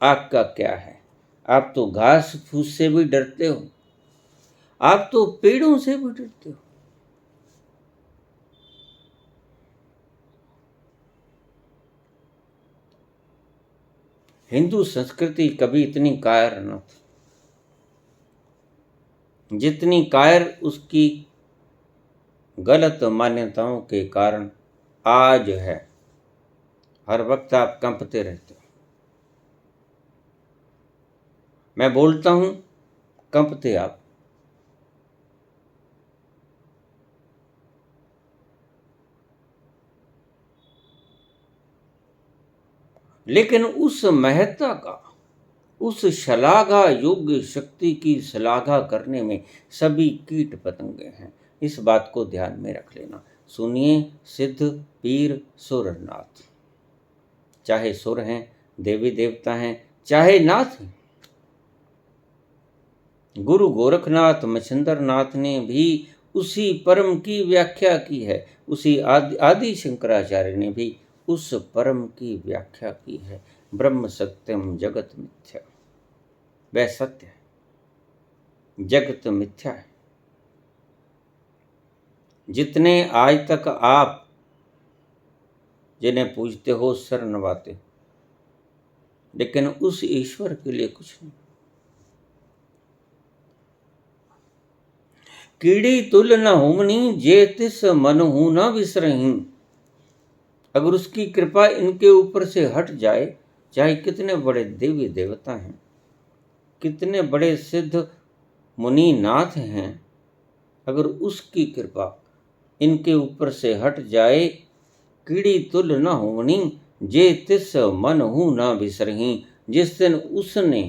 आपका क्या है? आप तो घास फूस से भी डरते हो, आप तो पेड़ों से भी डरते हो। हिंदू संस्कृति कभी इतनी कायर न थी जितनी कायर उसकी गलत मान्यताओं के कारण आज है। हर वक्त आप कंपते रहते हो। मैं बोलता हूं, कंपते आप। लेकिन उस महत्ता का, उस शलाघा योग्य शक्ति की शलाघा करने में सभी कीट पतंगे हैं। इस बात को ध्यान में रख लेना। सुनिए सिद्ध पीर सुर नाथ, चाहे सुर हैं, देवी देवता हैं, चाहे नाथ हैं। गुरु गोरखनाथ मच्छिंद्र नाथ ने भी उसी परम की व्याख्या की है, उसी आदि शंकराचार्य ने भी उस परम की व्याख्या की है। ब्रह्म सत्यम जगत मिथ्या, वह सत्य है, जगत मिथ्या है। जितने आज तक आप जिन्हें पूजते हो, सर नवाते, लेकिन उस ईश्वर के लिए कुछ नहीं। कीड़ी तुल न हुमनी, जे तिस मन हूं न विसरहीं। अगर उसकी कृपा इनके ऊपर से हट जाए, चाहे कितने बड़े देवी देवता हैं, कितने बड़े सिद्ध मुनि नाथ हैं, अगर उसकी कृपा इनके ऊपर से हट जाए कीड़ी तुल न होनी, जे तिस मन हूँ न बिसरही। जिस दिन उसने,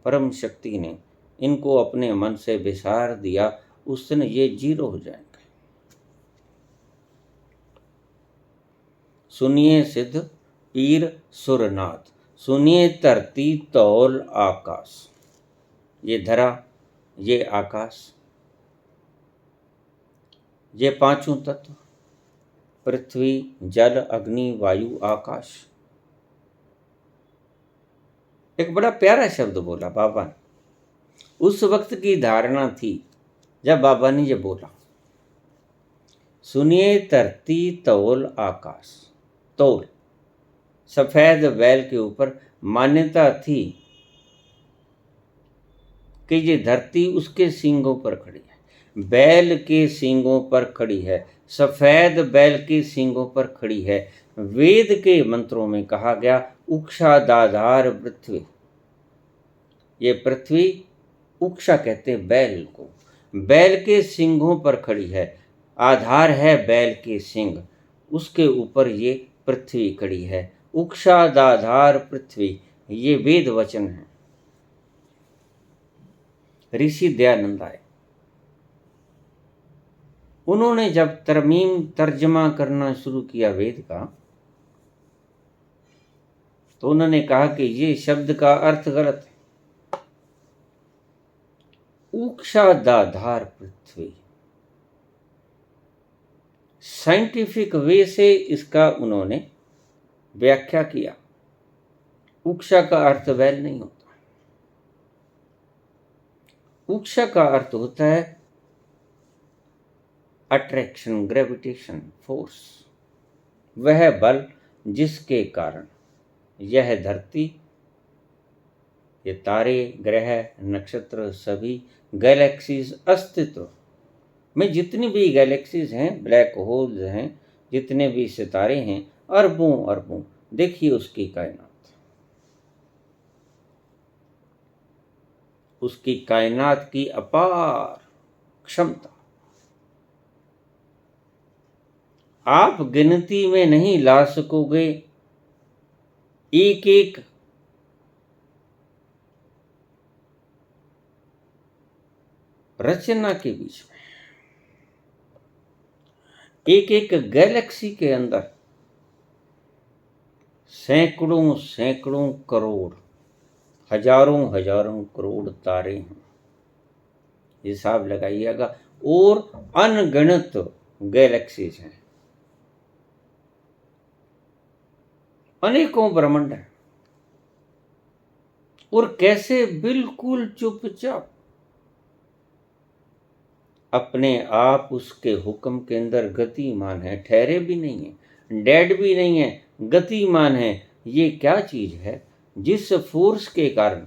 परम शक्ति ने, इनको अपने मन से बिसार दिया, उस दिन ये जीरो हो जाएंगे। सुनिए सिद्ध पीर सुरनाथ, सुनिए धरती तौल आकाश। ये धरा, ये आकाश, ये पांचों तत्व, पृथ्वी जल अग्नि वायु आकाश। एक बड़ा प्यारा शब्द बोला बाबा ने। उस वक्त की धारणा थी जब बाबा ने ये बोला, सुनिए धरती तौल आकाश। तौल, सफेद बैल के ऊपर मान्यता थी कि ये धरती उसके सींगों पर खड़ी है, बैल के सींगों पर खड़ी है, सफेद बैल के सींगों पर खड़ी है। वेद के मंत्रों में कहा गया, उक्षा दाधार पृथ्वी। ये पृथ्वी, उक्षा कहते बैल को, बैल के सींगों पर खड़ी है, आधार है बैल के सींग, उसके ऊपर ये पृथ्वी खड़ी है। उक्षा दाधार पृथ्वी, ये वेद वचन है। ऋषि दयानंद आए, उन्होंने जब तर्जमा करना शुरू किया वेद का, तो उन्होंने कहा कि ये शब्द का अर्थ गलत है। उक्षा दाधार पृथ्वी, साइंटिफिक वे से इसका उन्होंने व्याख्या किया। उक्षा का अर्थ बैल नहीं होता, उक्षा का अर्थ होता है अट्रैक्शन, ग्रेविटेशन फोर्स, वह बल जिसके कारण यह धरती, ये तारे, ग्रह, नक्षत्र, सभी गैलेक्सीज, अस्तित्व में जितनी भी गैलेक्सीज हैं, ब्लैक होल्स हैं, जितने भी सितारे हैं, अरबों अरबों, देखिए उसकी कायनात, उसकी कायनात की अपार क्षमता आप गिनती में नहीं ला सकोगे। एक एक रचना के बीच में, एक एक गैलेक्सी के अंदर सैकड़ों सैकड़ों करोड़, हजारों हजारों करोड़ तारे हैं, हिसाब लगाइएगा, और अनगिनत गैलेक्सीज हैं, अनेकों ब्रह्मांड हैं, और कैसे बिल्कुल चुपचाप अपने आप उसके हुक्म के अंदर गतिमान है, ठहरे भी नहीं है, डेड भी नहीं है, गतिमान है। ये क्या चीज है जिस फोर्स के कारण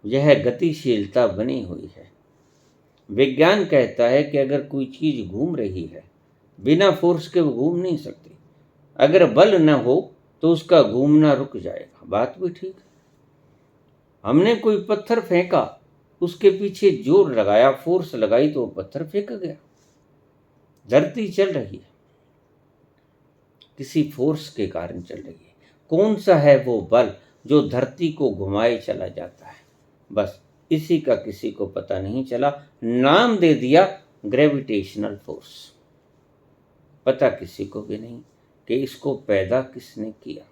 यह गतिशीलता बनी हुई है? विज्ञान कहता है कि अगर कोई चीज घूम रही है, बिना फोर्स के वो घूम नहीं सकती। अगर बल न हो तो उसका घूमना रुक जाएगा। बात भी ठीक है। हमने कोई पत्थर फेंका, उसके पीछे जोर लगाया, फोर्स लगाई, तो पत्थर फेंका गया। धरती चल रही है, किसी फोर्स के कारण चल रही है। कौन सा है वो बल जो धरती को घुमाए चला जाता है? बस इसी का किसी को पता नहीं चला, नाम दे दिया ग्रेविटेशनल फोर्स। पता किसी को भी नहीं कि इसको पैदा किसने किया।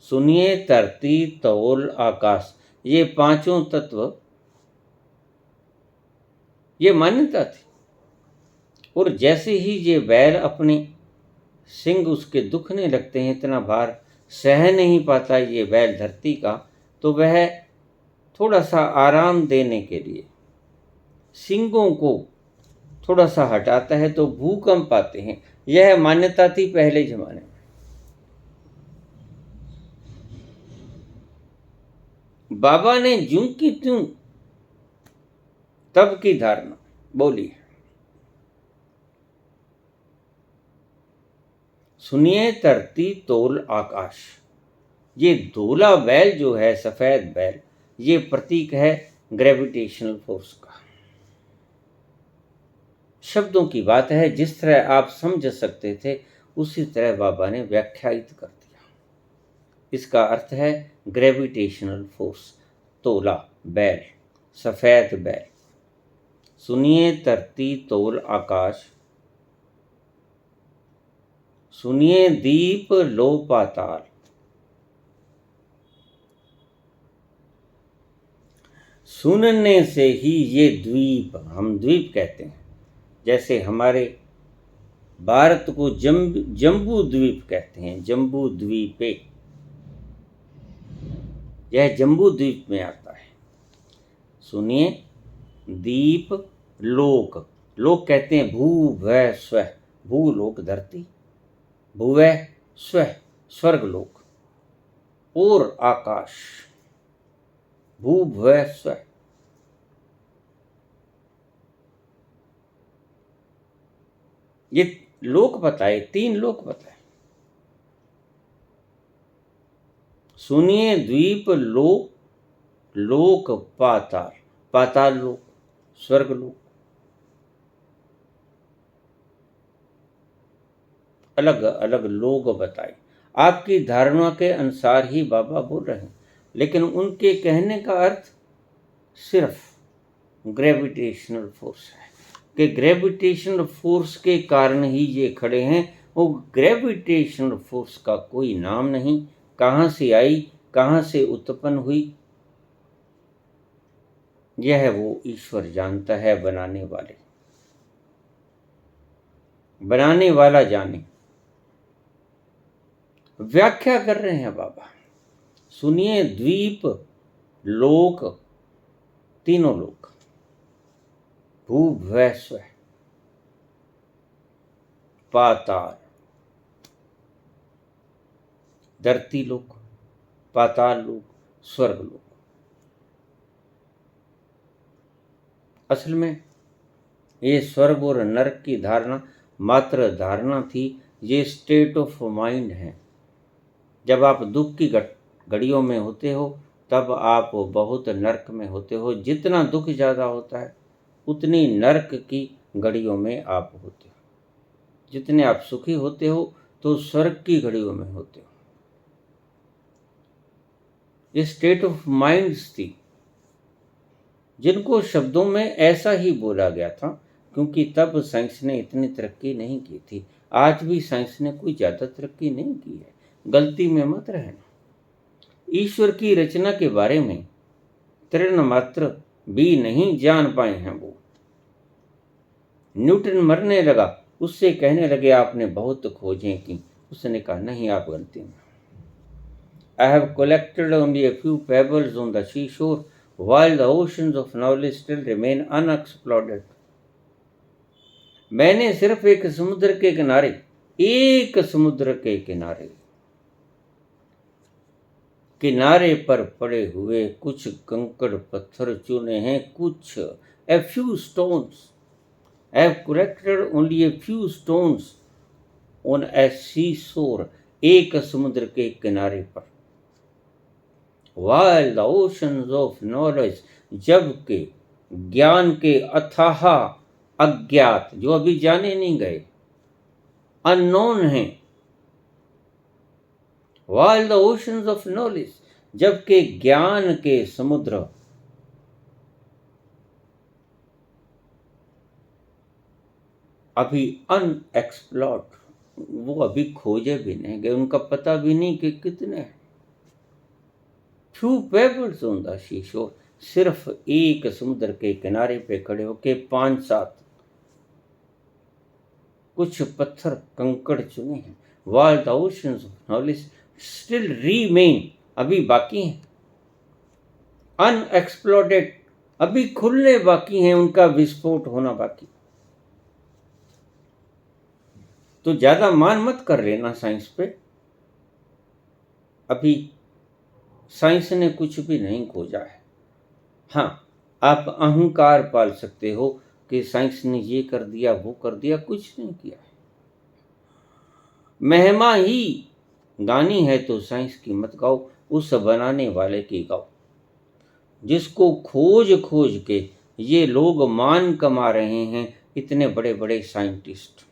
सुनिए धरती तौल आकाश, ये पांचों तत्व, ये मान्यता थी। और जैसे ही ये बैल अपने सिंग उसके दुखने लगते हैं, इतना भार सह नहीं पाता ये बैल धरती का, तो वह थोड़ा सा आराम देने के लिए सिंगों को थोड़ा सा हटाता है, तो भूकंप आते हैं। यह मान्यता थी पहले जमाने में। बाबा ने ज्यों की त्यों तब की धारणा बोली। सुनिए धरती तौल आकाश, ये धोला बैल जो है, सफेद बैल, ये प्रतीक है ग्रेविटेशनल फोर्स का। शब्दों की बात है, जिस तरह आप समझ सकते थे उसी तरह बाबा ने व्याख्यायित कर दिया। इसका अर्थ है ग्रेविटेशनल फोर्स, तोला, बैल, सफेद बैल। सुनिए धरती तोल आकाश, सुनिए दीप लो पाताल। सुनने से ही ये द्वीप, हम द्वीप कहते हैं, जैसे हमारे भारत को जम्बू द्वीप कहते हैं, जम्बू द्वीपे, यह जम्बू द्वीप में आता है। सुनिए दीप लोक, लोक कहते हैं भू व स्व, भू लोक धरती, भुव स्व स्वर्ग लोक, और आकाश, भू भुव स्व। ये लोक बताए, 3 लोक बताए। सुनिए द्वीप लोक, लोक पाताल, पाताल लोक, स्वर्ग लोक। अलग अलग लोग बताए, आपकी धारणा के अनुसार ही बाबा बोल रहे हैं, लेकिन उनके कहने का अर्थ सिर्फ ग्रेविटेशनल फोर्स है कि ग्रेविटेशनल फोर्स के कारण ही ये खड़े हैं। वो ग्रेविटेशनल फोर्स का कोई नाम नहीं, कहाँ से आई, कहाँ से उत्पन्न हुई, यह वो ईश्वर जानता है, बनाने वाला जाने। व्याख्या कर रहे हैं बाबा। सुनिए द्वीप लोक, तीनों लोक, भू भुव स्व, पाताल, धरती लोक, पाताल लोक, स्वर्ग लोक। असल में ये स्वर्ग और नरक की धारणा मात्र धारणा थी, ये स्टेट ऑफ माइंड है। जब आप दुख की घड़ियों में होते हो तब आप बहुत नरक में होते हो। जितना दुख ज़्यादा होता है उतनी नरक की घड़ियों में आप होते हो। जितने आप सुखी होते हो तो स्वर्ग की घड़ियों में होते हो। ये स्टेट ऑफ माइंड्स थी जिनको शब्दों में ऐसा ही बोला गया था, क्योंकि तब साइंस ने इतनी तरक्की नहीं की थी। आज भी साइंस ने कोई ज़्यादा तरक्की नहीं की है, गलती में मत रहना। ईश्वर की रचना के बारे में तृण मात्र भी नहीं जान पाए हैं वो। न्यूटन मरने लगा, उससे कहने लगे आपने बहुत खोजें की। उसने कहा नहीं, आप गलती में। I have collected only a few pebbles on the seashore, while the oceans of knowledge still remain unexplored. मैंने सिर्फ एक समुद्र के किनारे पर पड़े हुए कुछ कंकड़ पत्थर चुने हैं, कुछ a few stones. I have collected only a few stones on a seashore, एक समुद्र के किनारे पर। While the oceans of knowledge, जबकि ज्ञान के अथाह अज्ञात, जो अभी जाने नहीं गए, अननोन हैं। While the oceans of knowledge, जबकि ज्ञान के समुद्र अभी अनएक्सप्लोर्ड, वो अभी खोजे भी नहीं गए, उनका पता भी नहीं कि कितने हैं। Few pebbles on the seashore, सिर्फ एक समुद्र के किनारे पे खड़े होके 5-7 कुछ पत्थर कंकड़ चुने हैं। While the oceans of knowledge still remain, अभी बाकी हैं। Unexploded, अभी खुलने बाकी हैं, उनका विस्फोट होना बाकी। तो ज़्यादा मान मत कर लेना साइंस पे। अभी साइंस ने कुछ भी नहीं खोजा है। हाँ, आप अहंकार पाल सकते हो कि साइंस ने ये कर दिया, वो कर दिया, कुछ नहीं किया है। महिमा ही गानी है तो साइंस की मत गाओ, उस बनाने वाले की गाओ। जिसको खोज खोज के ये लोग मान कमा रहे हैं, इतने बड़े बड़े साइंटिस्ट।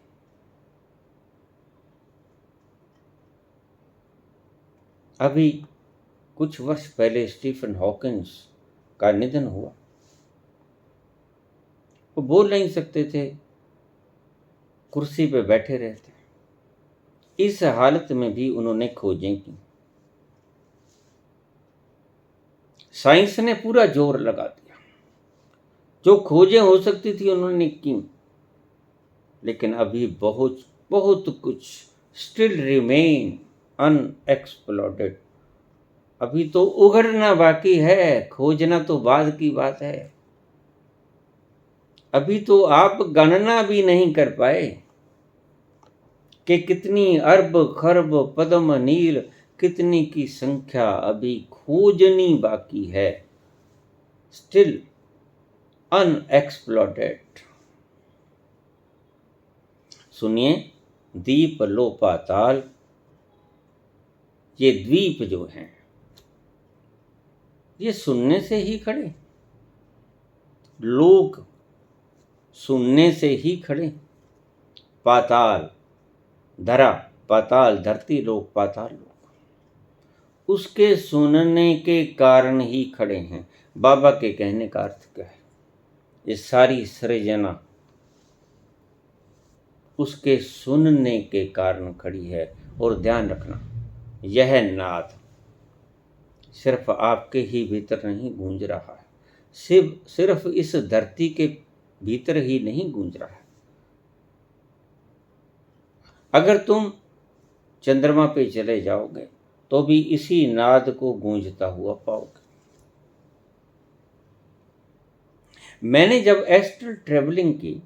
अभी कुछ वर्ष पहले स्टीफन हॉकिंस का निधन हुआ। वो बोल नहीं सकते थे, कुर्सी पे बैठे रहते। इस हालत में भी उन्होंने खोजें की। साइंस ने पूरा जोर लगा दिया, जो खोजें हो सकती थी उन्होंने की, लेकिन अभी बहुत बहुत कुछ स्टिल रिमेन अनएक्सप्लोर्डेड। अभी तो उघड़ना बाकी है, खोजना तो बाद की बात है। अभी तो आप गणना भी नहीं कर पाए कि कितनी अरब खरब पद्म नील, कितनी की संख्या अभी खोजनी बाकी है, स्टिल अनएक्सप्लोर्डेड। सुनिए, दीप लो पाताल, ये द्वीप जो हैं ये सुनने से ही खड़े, लोग सुनने से ही खड़े। पाताल धरा, पाताल धरती, लोग पाताल लोग, उसके सुनने के कारण ही खड़े हैं। बाबा के कहने का अर्थ क्या है? ये सारी सृजना उसके सुनने के कारण खड़ी है। और ध्यान रखना, यह नाद सिर्फ आपके ही भीतर नहीं गूंज रहा है, सिर्फ इस धरती के भीतर ही नहीं गूंज रहा है। अगर तुम चंद्रमा पे चले जाओगे तो भी इसी नाद को गूंजता हुआ पाओगे। मैंने जब एस्ट्रल ट्रेवलिंग की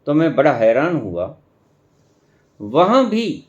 तो मैं बड़ा हैरान हुआ। वहां भी